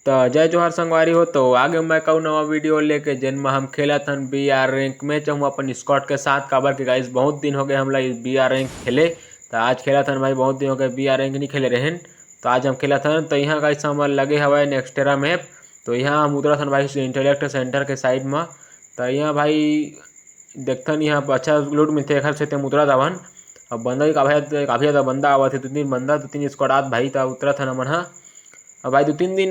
तो जय जोहार संगवारी हो। तो आगे मैं कहूँ नवा वीडियो लेके जिनमें हम खेला था BR रैंक में हम अपन स्क्वाड के साथ। काबर के गाइस बहुत दिन हो गए हम लोग BR रैंक खेले। तो आज खेला था भाई, बहुत दिन हो गए BR रैंक नहीं खेले रहे। तो आज हम खेला था। तो यहाँ गाइस हम लगे हवा नेक्स्टेरा मैप। तो यहाँ हम उतरा था भाई इंटेलेक्ट सेंटर के साइड में। तो यहाँ भाई देखथन यहाँ अच्छा लूट मिलते एक से हम उतरा था। अब बंदा भी काफ़ी ज़्यादा बंदा आवा थे, 2-3 बंदा 2-3 स्क्वाड आत भाई। तो उतरा था मन। हाँ अब भाई 2-3 दिन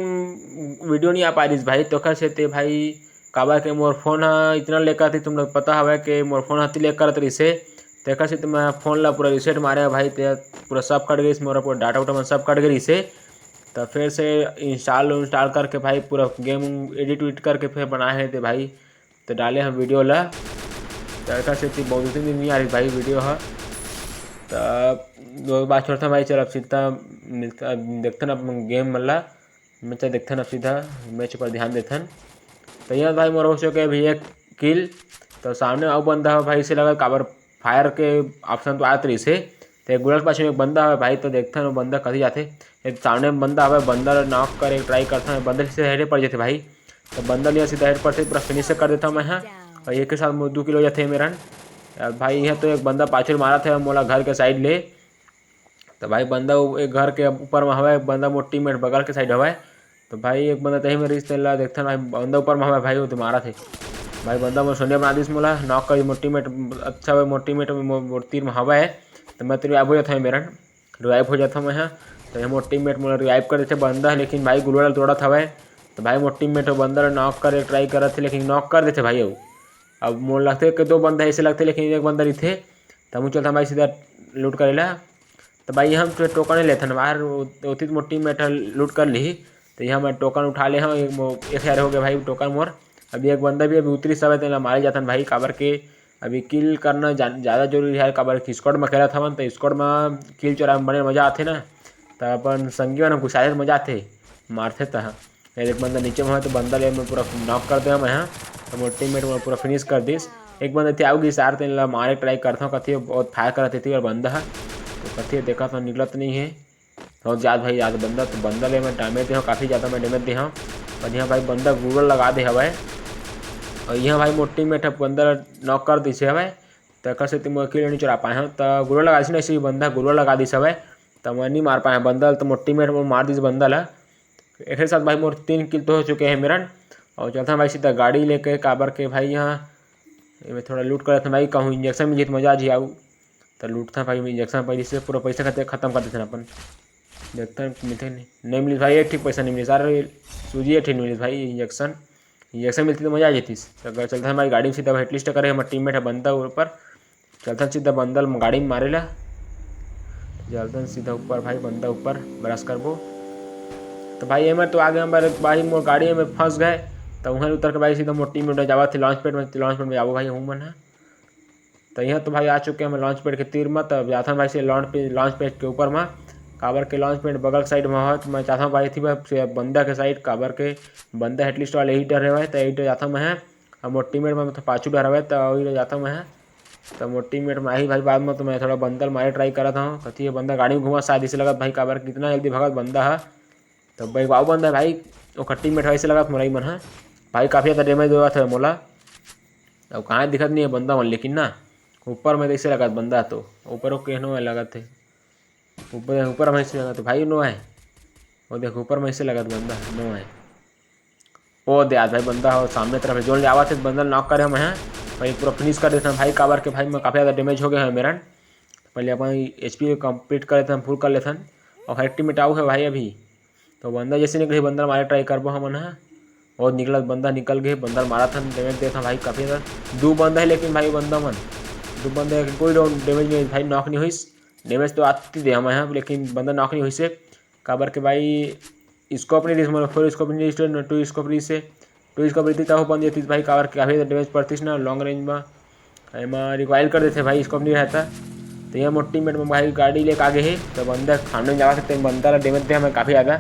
वीडियो नहीं आ पा रही भाई। तो कैसे थे भाई काबर के मोर फोन इतना लेकर थी, तुम लोग पता हवा कि मोर फोन हाथी लेकर रही से। तो कैसे तो मैं फोन ला पूरा रिसेट मारे भाई। तो पूरा सब कट गई, मोरा पूरा डाटा उटा सब कट गई से। तो फिर से इंस्टॉल करके भाई पूरा गेम एडिट उडिट करके फिर बनाए थे भाई। तो डाले हम वीडियो ला। तो कैसे थी बहुत 2-3 दिन नहीं आ रही भाई वीडियो है। तो दो बात छोड़ता भाई, चल अब सीधा मिलता देखते अब गेम मल्ला मैच देखते अब सीधा मैच पर ध्यान देथन। तो यहाँ भाई मोर हो चुके भी एक किल। तो सामने अब बंदा है भाई से लगा काबर फायर के ऑप्शन तो आते रही से। तो एक गुलर पास में एक बंदा है भाई। तो देखते वो बंदा कभी जाते एक सामने बंदा है, बंदा नॉक कर ट्राई करता है, बंदा से हेडे पड़ जाते भाई। तो बंदा लिया सीधा हेड पड़ते पूरा फिनिश कर देता मैं। हाँ और एक के साथ 2 किलो जाते मेरा भाई। यह तो एक बंदा पाछुर मारा था मोला घर के साइड ले। तो भाई बंदा एक घर के ऊपर में हवा, एक बंदा मोर टीममेट बगल के साइड हवा। तो भाई एक बंदा तही में रिश्ते ला देखते भाई बंदा ऊपर में हवा भाई। वो तो मारा थे भाई बंदा मोर सोनिया बना दिस मोला नॉक कर मोर टीममेट अच्छा हुआ, मोर टीममेट मोर तीर में हवा है। तो मैं तो रिवाइव हो जाता है मेरा, रिवाइव हो जाता मैं। हाँ तो मोर टीममेट मोला रिवाइव कर देते बंदा, लेकिन भाई गुलवाड़ा तोड़ा था भाई। तो भाई मोर टीममेट बंदा नॉक करे ट्राई कर रहे थे, लेकिन नॉक कर देते भाई। अब मोर लगते कि 2 बंदा ऐसे लगते, लेकिन एक बंदा ही थे। तो हम चलता भाई सीधा लूट करेला। तो भाई हम तो टोकन लेते हैं बाहर होती तो मोटी में लूट कर ली। तो यहाँ मैं टोकन उठा ले हाँ, एक हजार हो गया भाई टोकन मोर। अभी एक बंदा भी अभी उतरी सब है तो मारे जाता भाई। काबर के अभी किल करना ज़्यादा जरूरी है। काबर की स्क्वाड में खेला था तो स्क्वाड में किल चोरा में बड़े मजा आते ना। तो अपन संगी में कुछ आए मजा आते मारते तो। हाँ एक बंदा नीचे में है तो बंदा ले मैं पूरा नॉक कर दे मैं। हाँ तो मोर टीममेट में पूरा फिनिश कर दिस। एक बंदा थी आओगी सार तेन मारे ट्राई करता हूँ कथी बहुत फायर करती थी और बंदा है तो कथी देखा तो निकलत नहीं है बहुत ज़्यादा भाई। ज़्यादा बंदा तो बंदा ले मैं डैमेज दे काफ़ी ज़्यादा मैं डैमेज दे हाँ। और यहाँ भाई बंदा गूगल लगा दे हवा। और यहाँ भाई मोर टीममेट बंदा नॉक कर दी हवा। तो कर से तुम किल नहीं चुरा पाए हैं। तो गुलर लगा दी ऐसे ही बंदा गुलर लगा दी हवा। तो मैं नहीं मार पाया बंदा। तो मोर टीममेट मार दी बंदा ला। एक साथ भाई मोर 3 किल तो हो चुके हैं मेरा। और चलता भाई सीधा गाड़ी लेके काबर के भाई यहाँ मैं थोड़ा लूट कर था भाई। कहूँ इंजेक्शन मिली तो मजा जी आऊ। तो लूटता भाई इंजेक्शन पैसे से पूरा पैसा खाते खत्म कर देते हैं अपन। देखते हैं मिलते नहीं मिली भाई, एक ठीक पैसा नहीं मिली सारे सूजी एक ठीक नहीं मिली भाई। इंजेक्शन मिलती तो मजा आ जाती। अगर चलता है भाई गाड़ी में सीधा हेटलिस्ट करे हमारे टीममेट है बंदा ऊपर। चलता सीधा बंदल गाड़ी में मारेला। चलता सीधा ऊपर भाई बंदा ऊपर ब्रश करबो। तो भाई एमर तो आगे हमारे भाई मोर गाड़ी में फंस गए। तो वहाँ उतर के भाई सीधा मोर टीम में जावा थे लॉन्च पैड में जाओ भाई हूँ मन है। तो यहाँ तो भाई आ चुके हैं मैं लॉन्च पैड के तीर में। तब जाता हूँ भाई से लॉन्च पैड के ऊपर में। काबर के लॉन्च पैड बगल साइड में हो तो मैं चाहता हूँ भाई थी बंदा के साइड काबर के बंदा हेटलिस्ट वाले ही डर है। तो यही डर जाता हूँ मैं। और मोर टीममेट में तो पाछू डर है तो वही जाता हूँ मैं। तो मोर टीममेट में आई भाई बाद में तो मैं थोड़ा बंदल मारे ट्राई कर रहा था कथी है बंदा गाड़ी में घुमा शायद इसे लगा भाई काबर कितना जल्दी भगत बंदा है। तो भाई बाबू बंदा है भाई वो खट्टी में ऐसे लगा मोरा ही मन है भाई। काफ़ी ज़्यादा डैमेज हुआ था मोला। अब कहाँ दिखत नहीं है बंदा मन, लेकिन ना ऊपर में ऐसे लगा बंदा। तो ऊपर वो कहनो है लगा थे ऊपर में ऐसे लगा तो भाई नो है वो देखो ऊपर में ऐसे लगा बंदा नो है। ओ दे आज भाई बंदा हो सामने तरफ जोड़ आवा थे बंदा नॉक करे मैं भाई पूरा फिनिश कर देता भाई। काबर के भाई मैं काफ़ी ज़्यादा डैमेज हो गया है मेरा। पहले अपन HP कंप्लीट कर लेते हैं फुल कर लेते हैं। और हेक्टी मिटाऊ है भाई अभी। तो बंदा जैसे निकले बंदा मारे ट्राई करबो हमन है। और निकला बंदा निकल गए बंदा मारा था डैमेज देखा भाई काफ़ी ज़्यादा 2 बंदा है, लेकिन भाई बंदा मन 2 बंदे कोई डैमेज नहीं भाई नॉक नहीं हुई। डैमेज तो आती दे हम यहाँ लेकिन बंदा नॉक नहीं हुई से। काबर के भाई स्कोप नहीं रही 4 स्कोप नहीं रही 2 स्कोप रही से 2 स्कोप रहती तब बन जाती भाई। काबर के काफ़ी डैमेज पड़ती ना लॉन्ग रेंज में एम रिक्वाइल कर देते भाई स्कोप नहीं रहता। तो यहाँ मोटी मेट में भाई गाड़ी लेके आगे है तो बंदा सामने जा सकते हैं बंदा डैमेज दे हमें काफ़ी ज़्यादा।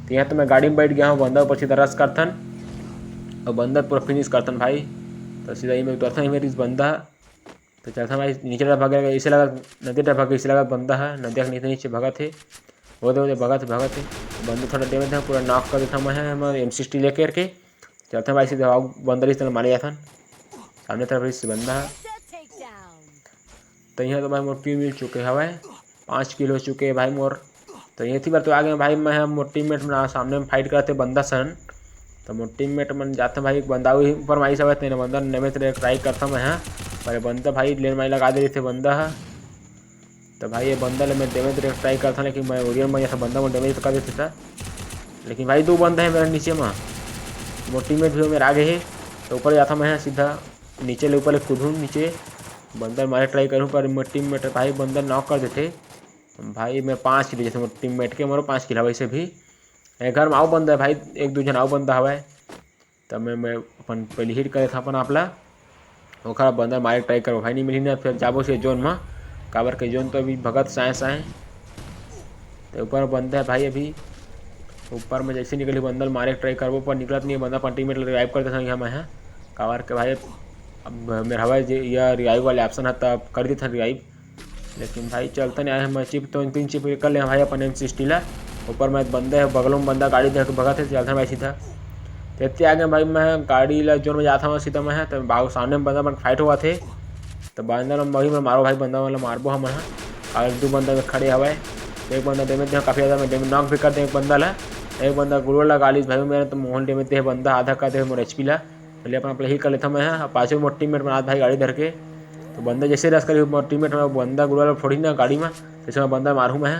तो यहाँ तो मैं गाड़ी में बैठ गया हूँ बंदा ऊपर सीधा रस करथन और बंदा पूरा फिनिश करथन भाई। तो सीधा ही मैं उतरता ही मेरी इस बंदा। तो चलता भाई नीचे भाग इसे लगा नदी भाग इसे लगा बंदा है नदी के नीचे नीचे भगा थे। वो दे भगत भगत बंदा थोड़ा डैमेज था, पूरा नॉक कर देता मैं M60 लेकर के चलते भाई सीधे बंदर इस तरह मारे जाता सामने तरफ इससे बंदा है। तो यहाँ तो भाई मोर टीम मिल चुके हवा 5 किल हो चुके हैं भाई मोर। तो ये थी बार तो आगे भाई मैं मोर टीममेट में सामने में फाइट करते बंदा सन। तो मोर टीममेट मन जाते भाई बंदा ऊपर माई सब तेरे बंदा नमे तेरे ट्राई करता मैं हाँ पर बंदा भाई लेन माई लगा दे थे बंदा है। तो भाई ये बंदा मैं डैमेज ट्राई करता लेकिन मैं ओरियन में जैसा बंदा में डैमेज कर देता था। लेकिन भाई 2 बंदा है मेरा नीचे में, मोर टीममेट भी मेरे आगे है। तो ऊपर जाता मैं सीधा नीचे ले ऊपर कूदूँ नीचे बंदर मारे ट्राई करूँ पर मोर टीममेट भाई बंदर नॉक कर देते भाई। मैं 5 किल जैसे मोर टीममेट के मोर 5 किल वैसे भी घर में आओ बंदा है भाई 1-2 जन आओ बंदा हवा। तब मैं अपन पहले हिट करे था अपन आपला वो खराब बंदर मारे ट्राई करो भाई नहीं मिली ना फिर जाबो से जोन में काबर के जोन तो अभी भगत साए। तो ऊपर बंदा है भाई अभी ऊपर में जैसे निकली बंदर मारे ट्राई करबो पर निकलत नहीं बंदा टीममेट रिवाइव कर देता यहाँ मैं है काबर के भाई अब मेरा हवा या रिवाइव वाले ऑप्शन है तब कर दी था रिवाइव। लेकिन भाई चलता नहीं आया मैं चिप तो 3 चिप कर ले भाई अपन M60 ला ऊपर में बंदा है बगलों में बंदा गाड़ी देख भगा थे चलता भाई सीधा। तो इतने आगे भाई मैं गाड़ी ला जोन में जाता हूँ सीधा मैं है तो बाग सामने में बंदा मन फाइट हुआ थे। तो बंदा वही मैं मारो भाई बंदा वाला मारबो हम और 2 बंदा में खड़े हवा। एक बंदा डैमेज दे काफ़ी ज़्यादा मैं डैमेज नॉक भी कर दे एक बंदा ला एक बंदा गुड़ लगा ली भाई मेरे तो मोहन डैमेज दे बंदा आधा का दे मोर HP ला पहले अपना ही कर लेता मैं पाँचों मोर टीममेट में भाई गाड़ी धर के। तो बंदा जैसे रस करी मोर टीममेट में बंदा गुड़ा फोड़ी ना गाड़ी में जैसे मैं बंदा मारूँ मैं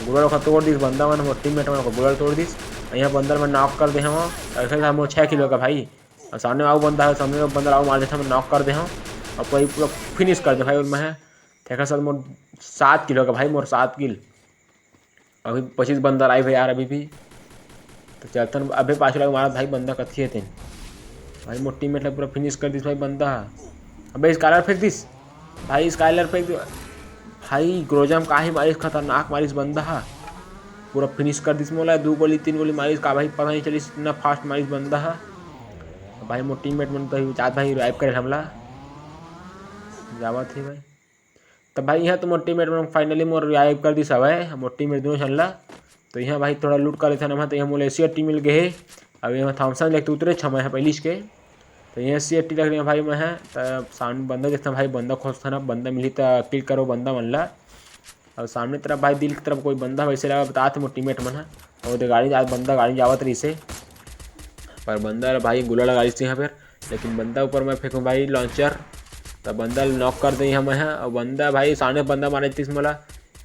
गुड़ा का तोड़ दी बंदा मैंने मोर टीममेट में गुड़ा तोड़ दी यहाँ बंदर में नॉक कर दे हम ऐसे मोर 6 किलो का भाई और सामने आओ बंदा है सामने बंदर आओ मार देता मैं नॉक कर दे हम और पूरा पूरा फिनिश कर दे भाई और मैं देखा सर मोर 7 किलो का भाई मोर 7 किल अभी 25 बंदा लाइव है यार अभी भी। तो चलता अभी 5 लाख मारा भाई बंदा कथी है तेन भाई मोर टीममेट पूरा फिनिश कर दिस भाई बंदा। अबे स्काइलर फेंक दिस भाई स्काइलर फेंक भाई ग्रोजम का ही मारिस खतरनाक मारिस बंदा पूरा फिनिश कर दिस मोला 2 गोली 3 गोली मारिस का भाई पता नहीं चलिस इतना फास्ट मारिस बंदा भाई मोर टीममेट मन तो चाहत भाई रिवाइव करे हमला जावा थे भाई। तब भाई यहाँ तो मोर टीममेट मन फाइनली मोर रिवाइव कर दिस हवा मोर टीममेट दोनों चलला। तो यहाँ भाई थोड़ा लूट कर लेते ना तो यहाँ मलेशिया टीम मिल गए अब यहाँ थॉमसन लेके उतरे छमा है पहली के। तो यहाँ CFT लग रही है भाई मैं है तब सामने बंदा देखता भाई बंदा खोजता ना बंदा मिली तो क्लिक करो बंदा मन ला और सामने तरफ भाई दिल की तरफ कोई बंदा वैसे लगा बताते मोर टीममेट मन है और गाड़ी बंदा गाड़ी जावत रही से पर बंदा भाई गुला लगा रही यहाँ पर लेकिन बंदा ऊपर मैं फेंकूँ भाई लॉन्चर तब बंदा नॉक कर दी हम है और बंदा भाई सामने बंदा मारे तीस मला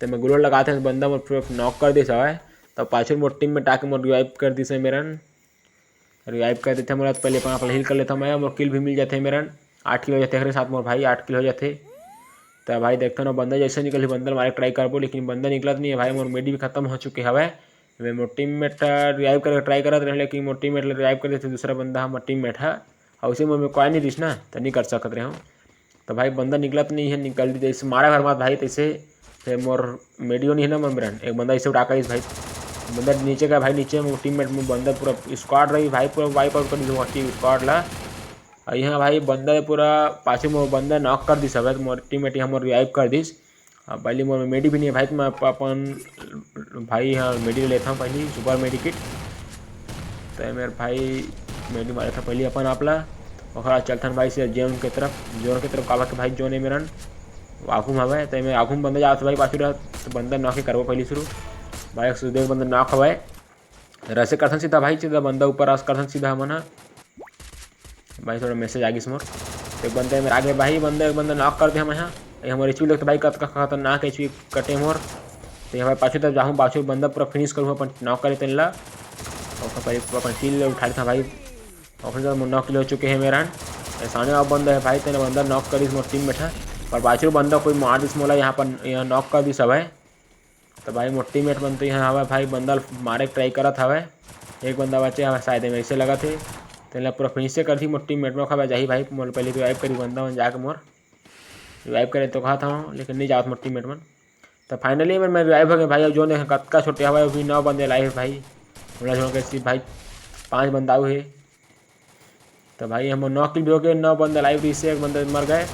तो मैं गुला लगाते हैं बंदा नॉक कर दी सब है। तब पाछे मोर टीम में टाके मोर रिवाइव कर दी से मेरा रिवाइव कर देते मोला तो पहले अपना हिल कर लेता मैं मोर किल भी मिल जाते मेरा 8 किल हो जाते हमारे साथ मोर भाई 8 किल हो जाते। तो भाई देखता ना बंदा जैसे निकली बंदा मारे ट्राई करबो लेकिन बंदा निकलत नहीं है भाई मोर मेडी भी खत्म हो चुके हवा। मैं मोर टीममेट रिवाइव करके ट्राई करत रहे लेकिन मोर टीममेट रिवाइव कर देते दूसरा बंदा मोर टीममेट है और उसे में कोई नहीं दिस ना तो नहीं कर सकत रहे हूँ। तो भाई बंदा निकलत नहीं है निकल दी जैसे मारा घर मात भाई तैसे फिर मोर मेडियो नहीं है ना मेरा एक बंदा इसे उठाकर इस भाई बंदा नीचे का भाई नीचे में टीममेट में बंदा पूरा स्क्वाड रही भाई पूरा वाइप आउट कर दी स्क्वाड ला और यहाँ भाई बंदा पूरा पाछे मोर बंदा नॉक कर दी सब मोर टीममेट यहाँ मोर रिवाइव कर दिस पहले मोर मेडी भी नहीं है भाई मैं अपन भाई यहाँ मेडी लेता हूँ पहले सुपर मेडी किट। तो मेरे भाई मेडी मारा था पहले अपन आपला और चलता भाई से जोन की तरफ काबा के भाई जोन है मेरा आखूम हवा तो मैं आखूम बंदा जाता भाई पाछू तो बंदा नॉक ही करबो पहले शुरू भाई 102 बंदा नॉक हवा रसे करथन सीधा भाई सीधा बंदा ऊपर आस करथन सीधा मना भाई थोड़ा मैसेज आ गई मोर एक बंदा मेरे आगे भाई बंदा एक बंदा नॉक कर दे हम यहाँ हमारे HP लगता भाई कत का खतरनाक HP कटे मोर। तो यहाँ भाई पाछू तक जाऊँ पाछू बंदा पूरा फिनिश करूँ अपन नॉक करे तेन ला और भाई अपन किल उठा था भाई और 9 किल हो चुके हैं मेरा सामने आप बंदा है भाई तेने बंदा नॉक करी मोर टीम बैठा और बाजू बंदा कोई मार दिस मोला यहाँ पर यहाँ नॉक कर दी सब है। तो भाई मोर टीममेट बन तो यहाँ हवा भाई बंदा मारे ट्राई करा था एक बंदा बचे हवा शायद में ऐसे लगा थे तेना पूरा फिनिश कर थी मोर टीममेट में खा जाही भाई मोर पहले रिवाइव करी बंदा मन जाके मोर रिवाइव करे तो कहा था लेकिन नहीं जाओ मोर टीममेट मन। तो फाइनली मैं रिवाइव हो गया भाई जो ने कतका छोटे हवा अभी 9 बंदे लाए भाई थोड़ा छोड़ के सिर्फ भाई 5 बंदा हुए। तो भाई हम 9 किल भी हो गए 9 बंदे लाइव रही से एक बंदे मर गए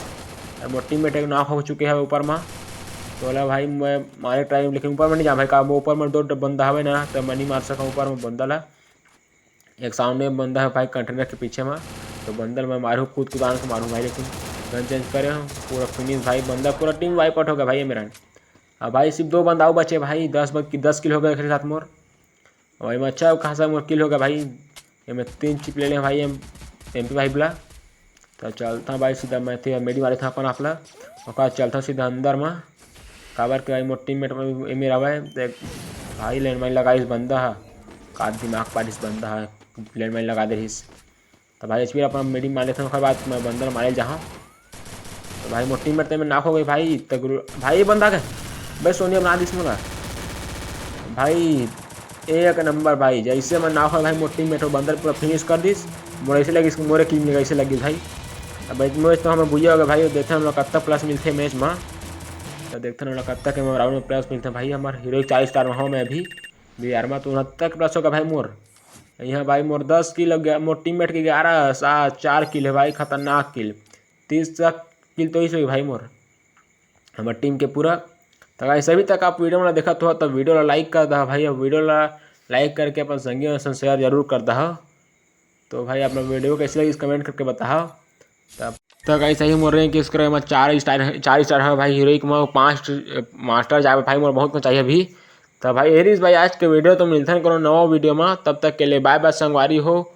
और मोर टीममेट एक नॉक हो चुके हैं ऊपर में। बोला भाई मैं मारे ट्राई लेकिन ऊपर में नहीं जा भाई का ऊपर में 2 बंदा हवे ना तो मैं नहीं मार सका ऊपर में बंदा ला। एक सामने बंदा है भाई कंटेनर के पीछे में, तो बंदर मैं मारूँ कूद कुदान को मारूँ भाई, लेकिन गन चेंज करे हूँ पूरा फिनिश भाई, बंदा पूरा टीम वाइप आउट हो गया भाई ये मेरा। अब भाई सिर्फ 2 बंदा बचे भाई, 10 किल हो गए मेरे साथ मोर भाई मैं अच्छा खासा मोर किल हो गया भाई। ये मैं 3 चिप ले लें भाई MP भाई बोला। तो चलता भाई सीधा मैं थे मेडी वाले था अपन आपला और चलता सीधा अंदर में काबर के भाई मोर टीममेट में मेरा भाई भाई लैंडमाइन लगा इस बंदा है का दिमाग पर इस बंदा है लैंडमाइन लगा दे इस। तो भाई एचपी अपना मेडी मार लेता हूँ बाद मैं बंदर मारे जहाँ। तो भाई मोर टीममेट में नाक हो गई भाई तक भाई ये बंदा है भाई सोनिया बना दी इसमें भाई 1 नंबर भाई, जैसे मैं नाक हो भाई मोर टीममेट बंदर पूरा फिनिश कर दी मोर ऐसे लगी इसको मोरे किल ऐसे लगी भाई। अब मैच तो हमें बुझा होगा भाई, देखते हम लोग कब तक प्लस मिलते मैच में, तो देखते हम लोग कब तक राउंड में प्लस मिलते हैं भाई। हमारे हीरो 40 स्टार में हो मैं अभी BR में तो 69 प्लस होगा भाई मोर। यहाँ भाई मोर 10 किल लग गया, मोर टीममेट के 11 7 4 किल है भाई, खतरनाक किल 30 किल तो इस भाई मोर हमारे टीम के पूरा। तो भाई सभी तक आप वीडियो में देखा तो वीडियो ला लाइक कर दा भाई, अब वीडियो ला लाइक करके अपन संगी शेयर जरूर कर दा। तो भाई अपना वीडियो कैसे लगी कमेंट करके बताओ। तो गाइस सही मोर रैंक इस करे में 4 स्टार है भाई, हीरोइक में 5 मास्टर जाए भाई मोर बहुत में चाहिए अभी। तो भाई एरिस भाई आज के वीडियो तो मिलते हैं करो नवा वीडियो में, तब तक के लिए बाय बाय संगवारी हो।